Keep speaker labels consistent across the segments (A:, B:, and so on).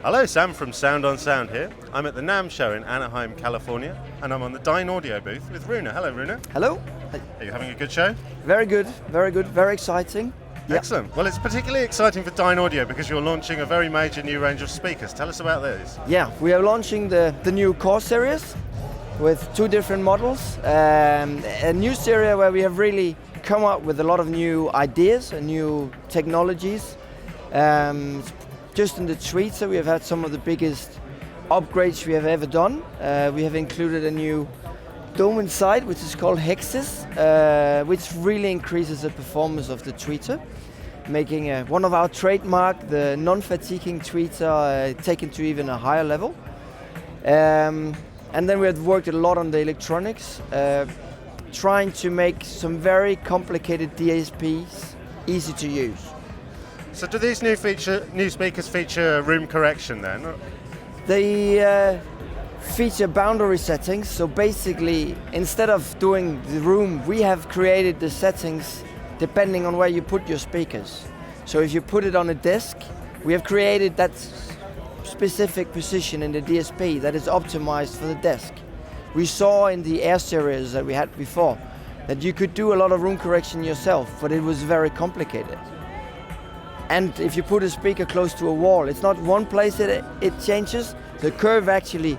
A: Hello, Sam from Sound on Sound here. I'm at the NAMM show in Anaheim, California, and I'm on the Dynaudio booth with Rune. Hello, Rune.
B: Hello.
A: Are you having a good show?
B: Very good, very exciting.
A: Excellent. Yep. Well, it's particularly exciting for Dynaudio because you're launching a very major new range of speakers. Tell us about these.
B: Yeah, we are launching the new Core series with two different models. A new series where we have really come up with a lot of new ideas and new technologies. Just in the tweeter, we have had some of the biggest upgrades we have ever done. We have included a new dome inside, which is called Hexes, which really increases the performance of the tweeter, making one of our trademark, the non-fatiguing tweeter, taken to even a higher level. And then we have worked a lot on the electronics, trying to make some very complicated DSPs easy to use.
A: So do these new speakers feature room correction then?
B: They feature boundary settings, so basically instead of doing the room, we have created the settings depending on where you put your speakers. So if you put it on a desk, we have created that specific position in the DSP that is optimized for the desk. We saw in the Air series that we had before that you could do a lot of room correction yourself, but it was very complicated. And if you put a speaker close to a wall, it's not one place it changes. The curve actually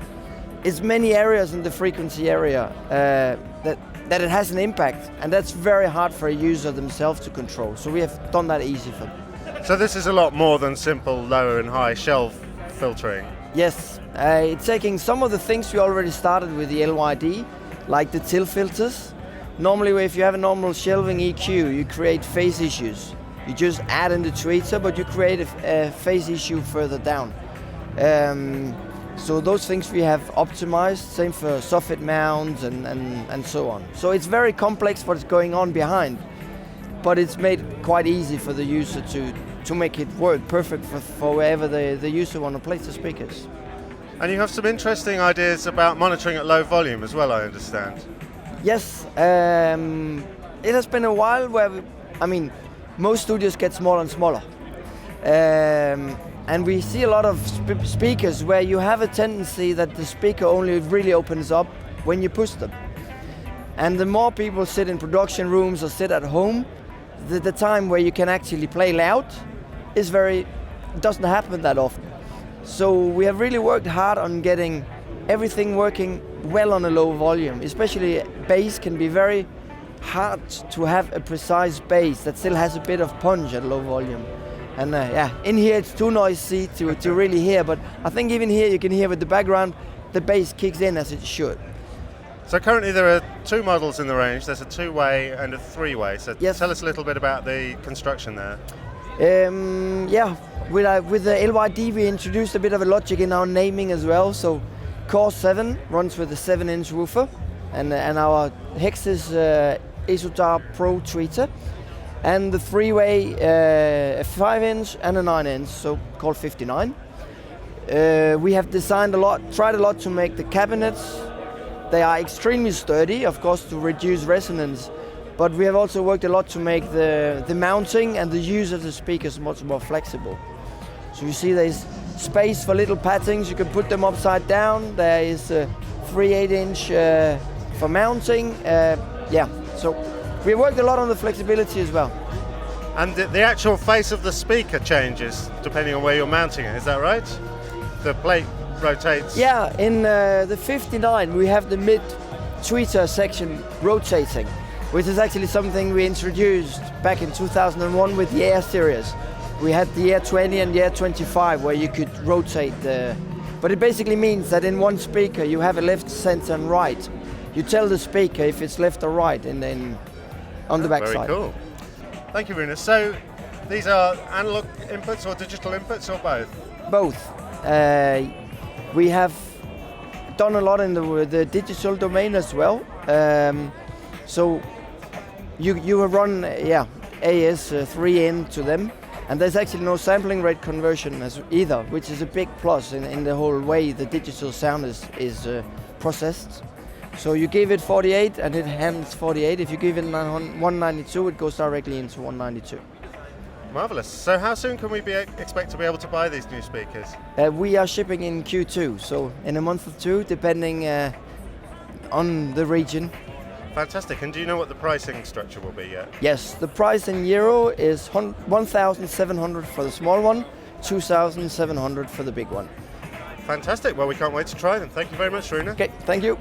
B: is many areas in the frequency area that it has an impact, and that's very hard for a user themselves to control. So we have done that easy for them.
A: So this is a lot more than simple lower and high shelf filtering.
B: Yes, it's taking some of the things we already started with the LYD, like the till filters. Normally if you have a normal shelving EQ, you create phase issues. You just add in the tweeter, but you create a phase issue further down. So those things we have optimized, same for soffit mounts and so on. So it's very complex what's going on behind, but it's made quite easy for the user to make it work perfect for wherever the user want to place the speakers.
A: And you have some interesting ideas about monitoring at low volume as well, I understand.
B: Yes, it has been a while where, most studios get smaller and smaller. And we see a lot of speakers where you have a tendency that the speaker only really opens up when you push them. And the more people sit in production rooms or sit at home, the time where you can actually play loud doesn't happen that often. So we have really worked hard on getting everything working well on a low volume. Especially bass can be very hard to have a precise bass that still has a bit of punch at low volume. And in here it's too noisy to really hear, but I think even here you can hear with the background, the bass kicks in as it should.
A: So currently there are two models in the range. There's a two-way and a three-way. So
B: yes.
A: Tell us a little bit about the construction there.
B: With the LYD we introduced a bit of a logic in our naming as well. So Core 7 runs with a 7-inch woofer, and our Hexes Esotar Pro tweeter, and the three-way a 5-inch and a 9-inch, so called 59. We have designed tried a lot to make the cabinets. They are extremely sturdy, of course, to reduce resonance, but we have also worked a lot to make the mounting and the use of the speakers much more flexible. So you see there's space for little paddings, you can put them upside down. There is a 3/8-inch for mounting. So we worked a lot on the flexibility as well.
A: And the actual face of the speaker changes depending on where you're mounting it, is that right? The plate rotates?
B: Yeah, in the 59 we have the mid-tweeter section rotating, which is actually something we introduced back in 2001 with the Air series. We had the Air 20 and the Air 25 where you could rotate but it basically means that in one speaker you have a left, center and right. You tell the speaker if it's left or right and then on the back side.
A: Very cool. Thank you, Rune. So these are analog inputs or digital inputs or both?
B: Both. We have done a lot in the digital domain as well. So you run AS3 into them, and there's actually no sampling rate conversion either, which is a big plus in the whole way the digital sound is processed. So you give it 48 and it handles 48. If you give it 192, it goes directly into 192.
A: Marvellous. So how soon can we expect to be able to buy these new speakers?
B: We are shipping in Q2, so in a month or two, depending on the region.
A: Fantastic. And do you know what the pricing structure will be yet?
B: Yes, the price in euro is 1,700 for the small one, 2,700 for the big one.
A: Fantastic. Well, we can't wait to try them. Thank you very much, Rune.
B: Okay, thank you.